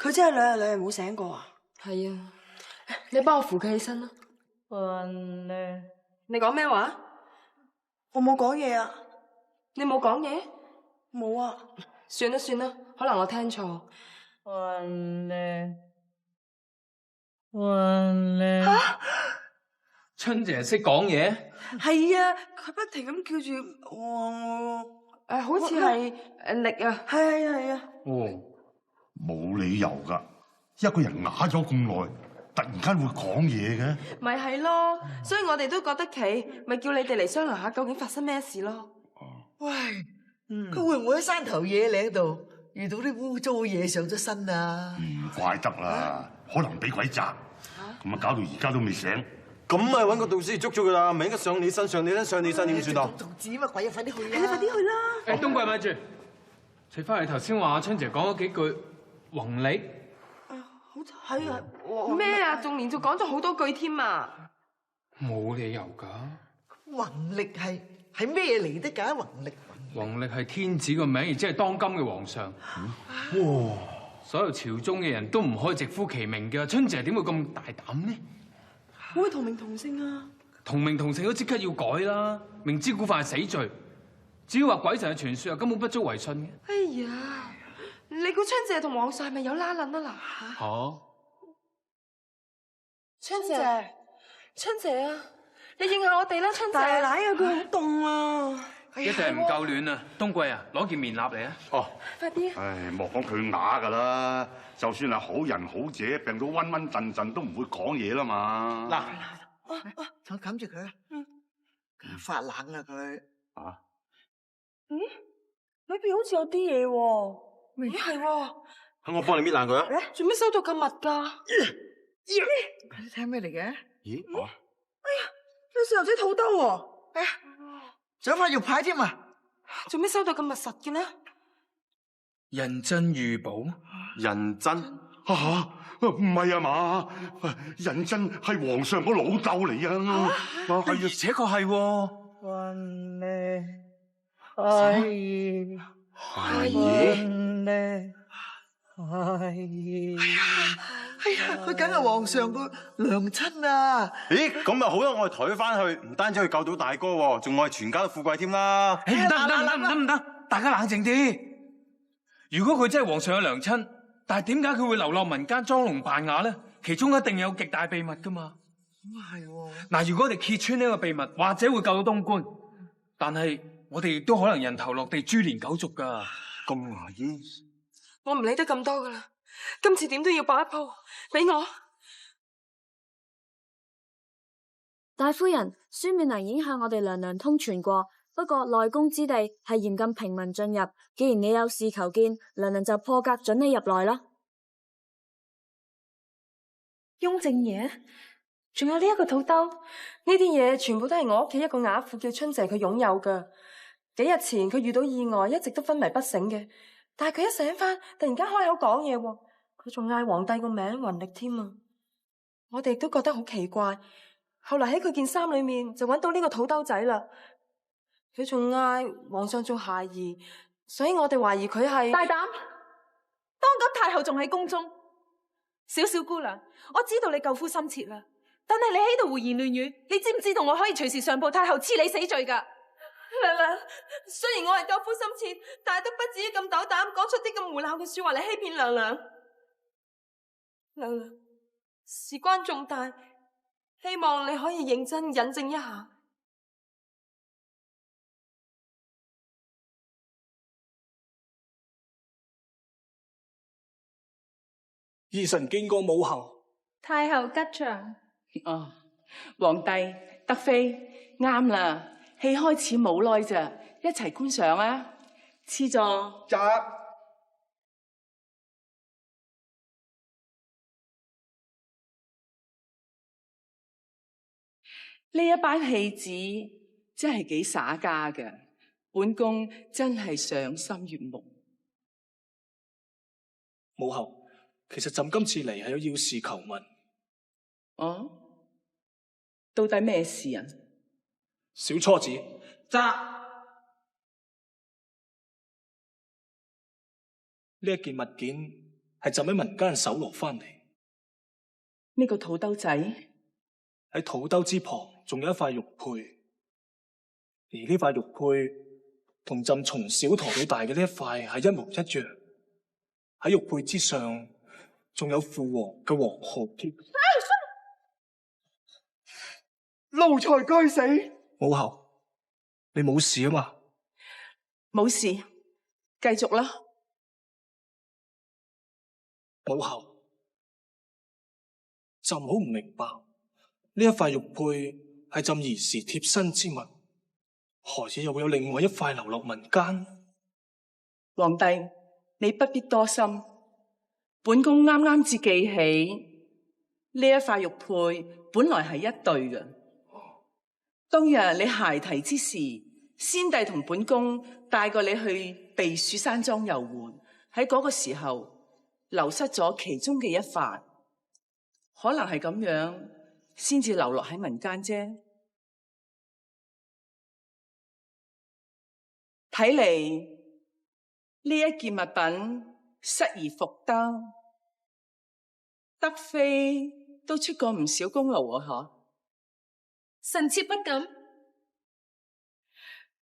佢真係兩日冇醒過啊？係啊，你幫我扶佢起身啦。你講咩話？我冇講嘢啊。你冇講嘢？冇啊。算啦，可能我聽錯。吓？春姐識講嘢？係啊，佢不停咁叫住我。好似係力啊。係啊。哦，冇理由噶，一個人啞咗咁耐，突然間會講嘢嘅。咪係咯，所以我哋都覺得奇，咪叫你哋嚟商量下究竟發生咩事咯。喂，佢會唔會喺山頭野嶺度遇到啲污糟嘢上咗身啊？唔怪得啦，可能俾鬼砸，咁啊搞到而家都未醒。咁咪揾個導師捉咗佢啦，咪應該上你身點算啊？同子乜鬼啊！快啲去啦！你快啲去啦！冬貴咪住，取翻你頭先話春姐講咗幾句宏力。好似係啊。咩啊？仲連續講咗好多句添啊！冇理由噶。宏力係咩嚟的㗎？宏力係天子個名，亦即係當今嘅皇上。哇！所有朝中嘅人都唔可以直呼其名嘅，春姐點會咁大膽呢？會同名同姓啊！同名同姓都即刻要改啦！明知故犯係死罪，只要話鬼神嘅傳說，根本不足為信嘅。哎呀，你估春姐同皇上係咪有拉楞啊？嗱嚇！春姐啊，你應下我哋啦，春姐。大奶啊，佢好凍啊！一定係唔夠暖啊！冬貴啊，攞件棉衲嚟啊！哦，快啲！唉，莫講佢啞噶啦，就算係好人好姐，病到瘟瘟陣陣都唔會講嘢啦嘛。嗱，我冚住佢。佢發冷啊佢。啊？裏邊好似有啲嘢喎。咦係喎，我幫你搣爛佢啊！做咩收到咁密㗎？你聽咩嚟嘅？咦？有細路仔肚兜喎。仲有塊玉牌添啊！做咩收到咁密實嘅呢？人真御寶，人真嚇！唔係啊嘛，仁真係皇上個老豆嚟啊！而且確係喎。哎呀，佢梗係皇上個娘親啊！咦，咁咪好啦，我哋抬佢翻去，唔單止可以救到大哥喎，仲我哋全家都富貴添啦！唔得，大家冷靜啲。如果佢真係皇上嘅娘親，但係點解佢會流落民間裝聾扮啞咧？其中一定有極大秘密噶嘛。咁啊係喎。嗱，如果我哋揭穿呢個秘密，或者會救到東官，但係我哋亦都可能人頭落地，株連九族噶。咁牙煙，我唔理得咁多噶啦，今次點都要搏一鋪，俾我。大夫人，孫妙娘已經向我哋娘娘通傳過，不過內宮之地係嚴禁平民進入。既然你有事求見，娘娘就破格准你入內啦。雍正爺，仲有呢一個肚兜，呢啲嘢全部都係我屋企一個啞婦叫春姐佢擁有噶。幾日前佢遇到意外，一直都昏迷不醒嘅，但係佢一醒翻，突然間開口講嘢喎，佢仲嗌皇帝個名宏力添啊！我哋都覺得好奇怪，後嚟喺佢件衫裏面就揾到呢個肚兜仔啦。佢仲嗌皇上做孩兒，所以我哋懷疑佢係大膽！當今太后仲喺宮中，小姑娘，我知道你救夫心切啦，但係你喺度胡言亂語，你知唔知道我可以隨時上報太后賜你死罪噶？娘娘，雖然我係救夫心切，但係都不至於咁斗膽講出啲咁胡鬧嘅說話嚟欺騙娘娘。娘娘，事關重大，希望你可以認真引證一下。兒臣見過母后。太后吉祥。哦，皇帝德妃啱啦，戲開始冇耐咋，一齊觀賞啊！賜座。呢一班戲子真係幾耍家嘅，本宮真係賞心悅目。母后，其實朕今次嚟係有要事求問。哦，到底咩事啊？小初子，呢一件物件係朕喺民間搜羅翻嚟。呢個土兜仔喺土兜之旁仲有一塊玉佩，而呢塊玉佩同朕從小抬到大嘅呢一塊係一模一樣。喺玉佩之上仲有父皇嘅皇號添。奴才該死。母后，你冇事啊嘛？冇事，繼續啦。母后，朕好唔明白，呢一塊玉佩係朕兒時貼身之物，何以又會有另外一塊流落民間？皇帝，你不必多心。本宮啱啱至記起呢一塊玉佩本來係一對嘅。當日你孩提之時，先帝同本宮帶過你去避暑山莊遊玩，喺嗰個時候流失咗其中嘅一塊，可能係咁樣先至流落喺民間啫。睇嚟呢一件物品失而復得，德妃都出過唔少功勞啊！嗬。臣妾不敢。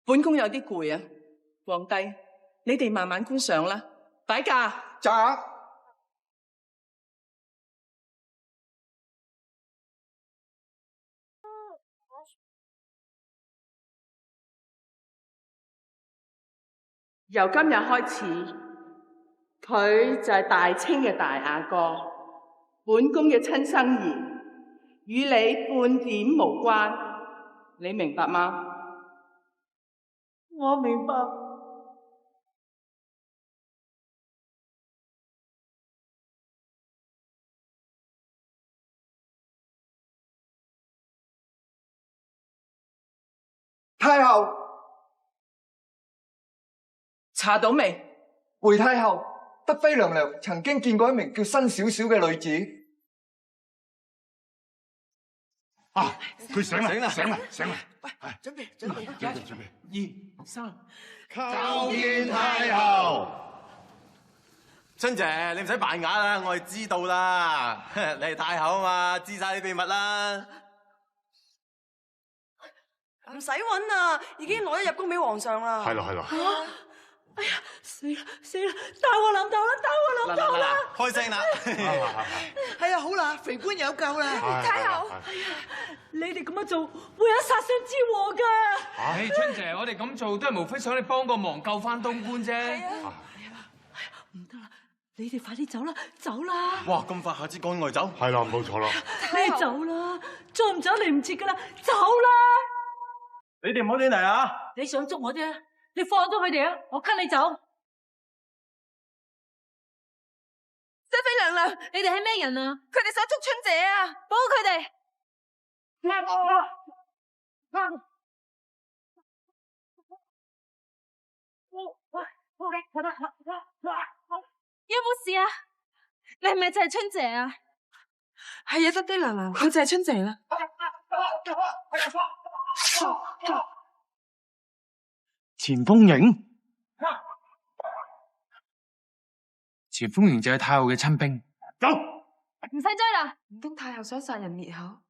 本宮有啲攰啊，皇帝，你哋慢慢觀賞啦。擺駕。喳。由今日開始，佢就係大清嘅大阿哥，本宮嘅親生兒。與你半點無關，你明白嗎？我明白。太后，查到未？回太后，德妃娘娘曾經見過一名叫辛少少嘅女子。啊！佢醒啦！醒啦！準備。一、二、三，叩見太后。春姐，你唔使扮啞啦，我哋知道啦。你係太后啊嘛，知晒啲秘密啦。唔使揾啦，已經攞咗入宮俾皇上啦。係咯。哎呀，死啦！大禍臨頭啦！開聲啦！係啊，好啦，肥官有救啦。太后，你哋咁樣做會有殺身之禍㗎。唉，春姐，我哋咁做都係無非想你幫個忙救翻東官啫。唔得啦，你哋快啲走啦！哇，咁快下肢趕外走？係啦，冇錯啦。你走啦，再唔走嚟唔切㗎啦，走啦！你哋唔好亂嚟啊！你想捉我啫？你放咗佢哋啊！我跟你走。德妃娘娘，你哋係咩人啊？佢哋想捉春姐啊！保護佢哋。有冇事啊？你係咪就係春姐啊？係啊，德妃娘娘，佢就係春姐啦。錢豐盈，錢豐盈就係太后嘅親兵。走，唔使追啦。唔通太后想殺人滅口？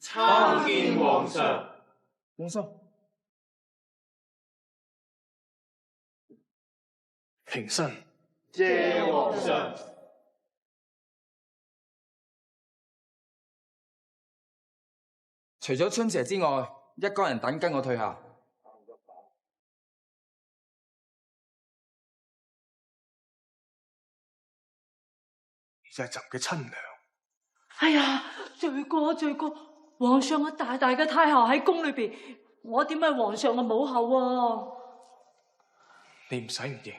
參見皇上。皇上，平身。謝皇上。除咗春姐之外，一個人等跟我退下。就係朕嘅親娘。哎呀，罪過！皇上個大嘅太后喺宮裏邊，我點係皇上嘅母后啊？你唔使唔認，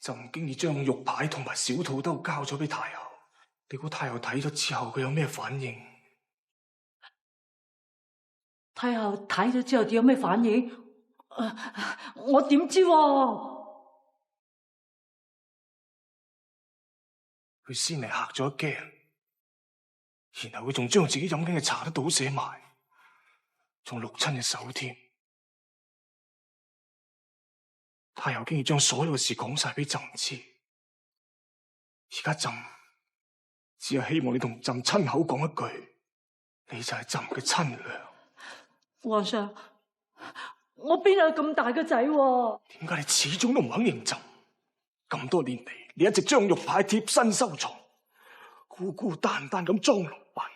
朕唔經意將玉牌同埋小肚兜交咗俾太后。你估太后睇咗之後，佢有咩反應？太后睇咗之後有咩反應？我點知喎？佢先嚟嚇咗一驚，然後佢仲將自己飲緊嘅茶都倒瀉埋，仲淥親隻手添。太后竟然將所有嘅事講晒俾朕知，而家朕只係希望你同朕親口講一句，你就係朕嘅親娘。皇上，我邊有咁大個仔喎？點解你始終都唔肯認朕？咁多年嚟，你一直將玉牌貼身收藏，孤孤單單咁裝聾扮啞，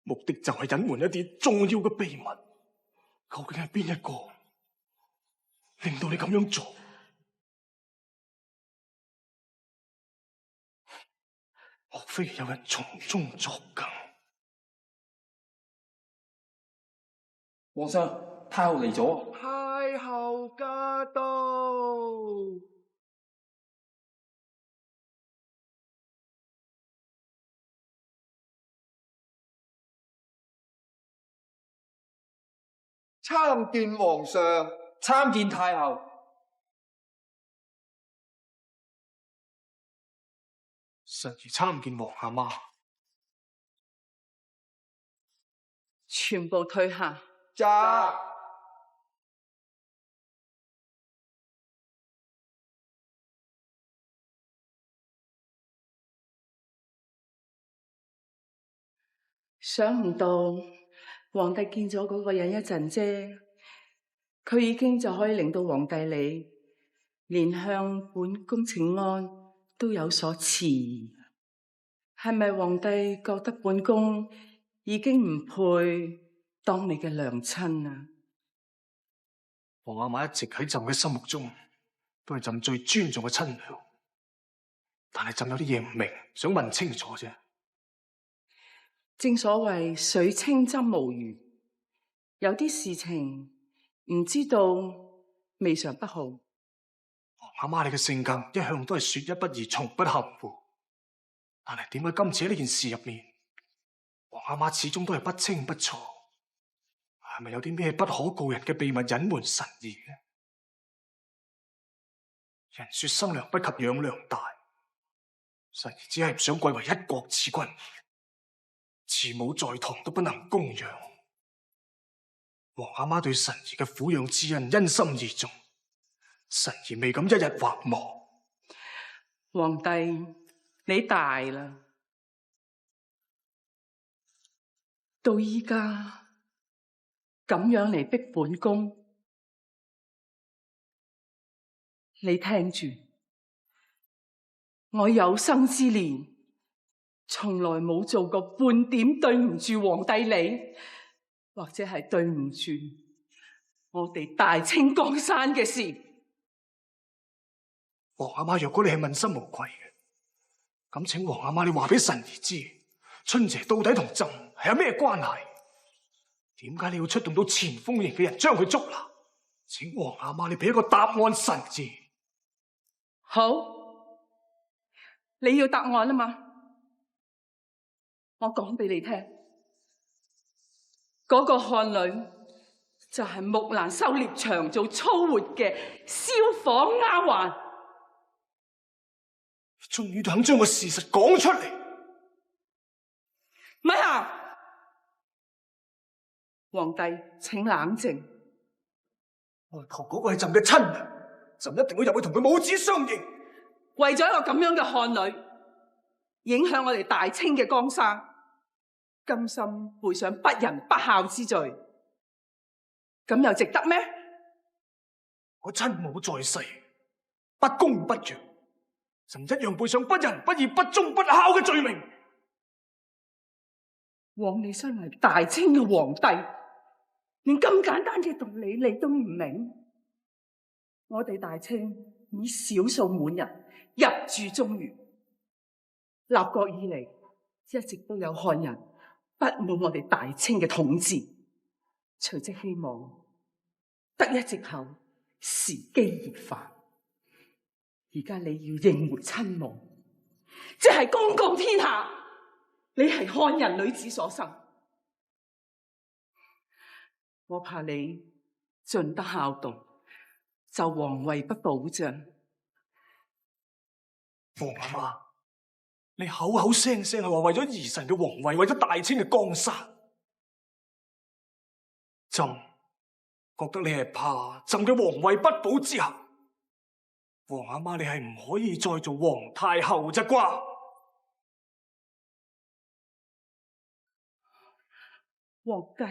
目的就係隱瞞一啲重要嘅秘密。究竟係邊一個令到你咁樣做？莫非有人從中作梗？皇上，太后嚟咗。太后駕到。參見皇上。參見太后。臣兒參見皇阿媽。全部退下。喳。想唔到皇帝見咗嗰個人一陣啫，佢已經就可以令到皇帝你連向本宮請安都有所遲疑。係咪皇帝覺得本宮已經唔配當你嘅娘親啊？皇阿媽一直喺朕嘅心目中都係朕最尊重嘅親娘，但係朕有啲嘢唔明，想問清楚啫。正所謂水清則無魚，有啲事情唔知道未嘗不好。皇阿媽，你嘅性格一向都係說一不二，從不含糊。但係點解今次喺呢件事入面，皇阿媽始終都係不清不楚？係咪有啲咩不可告人嘅秘密隱瞞臣兒呢？人說生娘不及養娘大，臣兒只係唔想貴為一國之君。慈母在堂都不能供養，皇阿媽對臣兒嘅撫養之恩因心而重，臣兒未敢一日或忘。皇帝，你大啦，到依家咁樣嚟逼本宮，你聽住，我有生之年從來冇做過半點對唔住皇帝你，或者係對唔住我哋大清江山嘅事。皇阿媽，若果你係問心無愧嘅，咁請皇阿媽你話俾臣兒知，春姐到底同朕係有咩關係？點解你要出動到前鋒營嘅人將佢捉拿？請皇阿媽你俾一個答案臣兒。好，你要答案啊嘛？我講俾你聽，嗰個漢女就係木蘭修獵場做粗活嘅燒火丫鬟。終於肯將個事實講出嚟。咪行！皇帝請冷靜。外頭嗰個係朕嘅親娘，朕一定會入去同佢母子相認。為咗一個咁樣嘅漢女，影響我哋大清嘅江山，甘心背上不仁不孝之罪，咁又值得咩？我親母在世，不公不揚，朕一樣背上不仁不義、不忠不孝嘅罪名。枉你身為大清嘅皇帝，連咁簡單嘅道理你都唔明？我哋大清以少數滿人入主中原，立國以嚟一直都有漢人不滿我哋大清嘅統治，隨即希望得一藉口，時機而發。而家你要應回親王，即係公告天下，你係漢人女子所生。我怕你盡得孝道，就皇位不保障。皇阿媽，你口口聲聲係話為咗兒臣嘅皇位，為咗大清嘅江山，朕覺得你係怕朕嘅皇位不保之下，皇阿媽，你係唔可以再做皇太后咋啩？皇帝，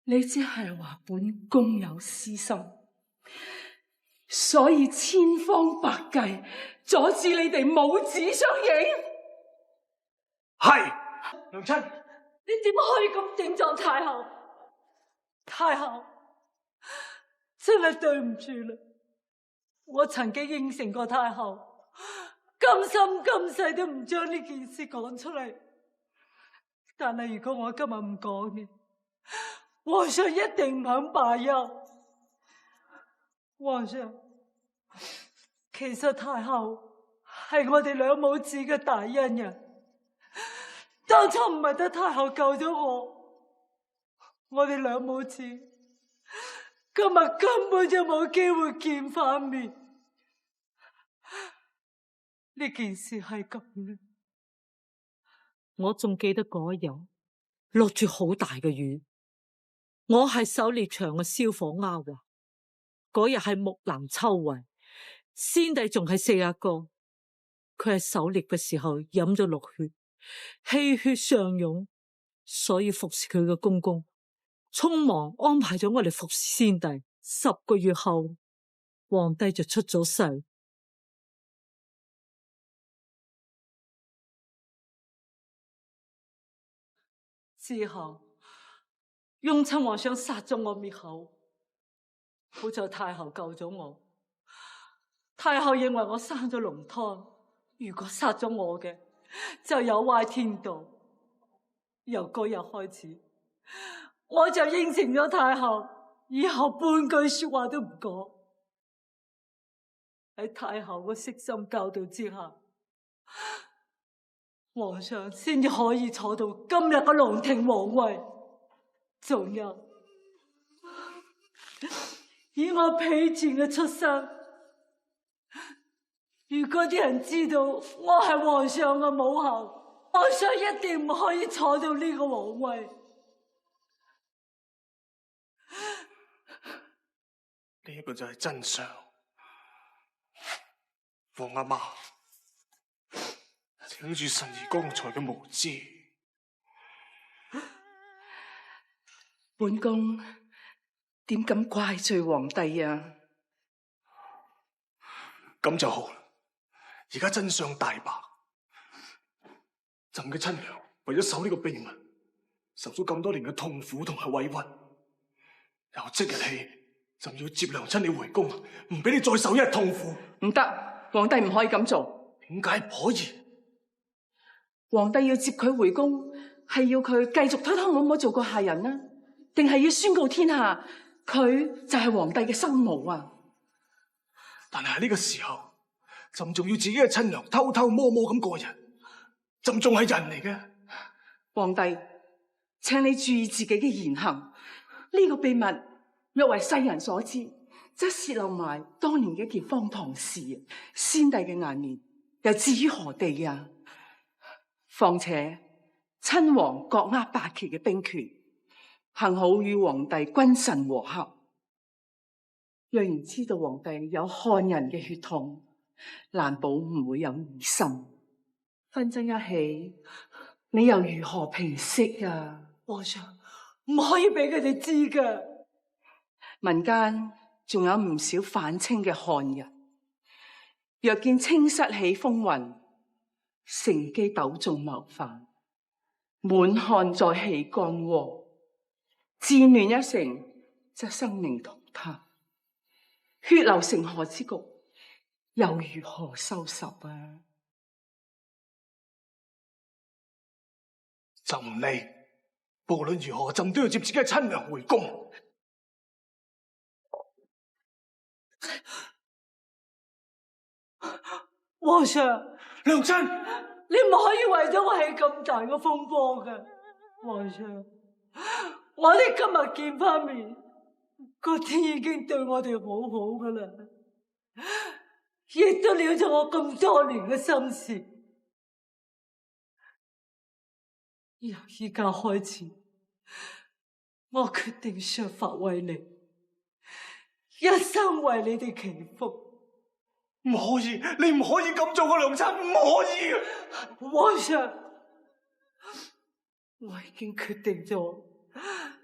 你只係話本宮有私心，所以千方百計阻止你哋母子相認。係，娘親，你點可以咁頂撞太后？太后，真係對唔住啦！我曾經應承過太后，今生今世都唔將呢件事講出嚟。但係如果我今日唔講呢，皇上一定唔肯罷休。皇上，其實太后係我哋兩母子嘅大恩人，當初唔係得太后救咗我哋兩母子今日根本就冇機會見翻面。呢件事係咁嘅。我仲記得嗰日落住好大嘅雨，我係狩獵場嘅燒火丫鬟。嗰日係木蘭秋闱，先帝仲係40個，佢係狩獵嘅時候飲咗落血，氣血上湧，所以服侍佢嘅公公匆忙安排咗我哋服侍先帝。10個月後，皇帝就出咗世。之後，雍親王想殺咗我滅口，好在太后救咗我。太后認為我生咗龍胎，如果殺咗我嘅，就有壞天道。由嗰日開始，我就應承咗太后，以後半句說話都唔講。喺太后嘅悉心教導之下，皇上先至可以坐到今日嘅龍庭皇位。仲有，以我卑賤嘅出身，如果啲人知道我係皇上嘅母后，皇上一定唔可以坐到呢個皇位。呢個就係真相。皇阿媽，請恕臣兒剛才嘅無知。本宮點敢怪罪皇帝啊？咁就好啦，而家真相大白，朕嘅親娘為咗守呢個秘密，受咗咁多年嘅痛苦同埋委屈，由即日起，朕要接娘親你回宮，唔俾你再受一日痛苦。唔得，皇帝唔可以咁做。點解唔可以？皇帝要接佢回宮，係要佢繼續偷偷摸摸做個下人啊，定係要宣告天下佢就係皇帝嘅生母啊？但係喺呢個時候，朕仲要自己嘅親娘偷偷摸摸咁過日，朕仲係人嚟嘅。皇帝，請你注意自己嘅言行。呢個秘密若為世人所知，則洩漏埋當年嘅一件荒唐事，先帝嘅顏面又置於何地啊？況且親王國握8旗嘅兵權，幸好與皇帝君臣和合。若然知道皇帝有漢人嘅血統，難保唔會有疑心。紛爭一起，你又如何平息啊？皇上，唔可以俾佢哋知㗎。民間仲有唔少反清嘅漢人，若見清室起風雲，乘機糾眾謀反，滿漢再起干戈，戰亂一成，則生靈塗炭，血流成河之局，又如何收拾啊？朕唔理，無論如何，朕都要接自己嘅親娘回宮。皇上，娘親，你唔可以為咗我起咁大個風波㗎。皇上，我哋今日見翻面，個天已經對我哋好好噶啦，亦都了咗我咁多年嘅心事。由依家開始，我決定削髮為尼，一生為你哋祈福。唔可以，你唔可以咁做啊，娘親，唔可以啊！皇上，我已經決定咗，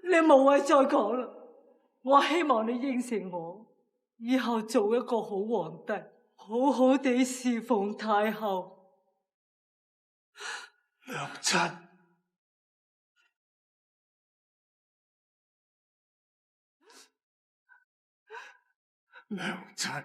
你無謂再講啦。我希望你應承我，以後做一個好皇帝，好好地侍奉太后。娘親，娘親。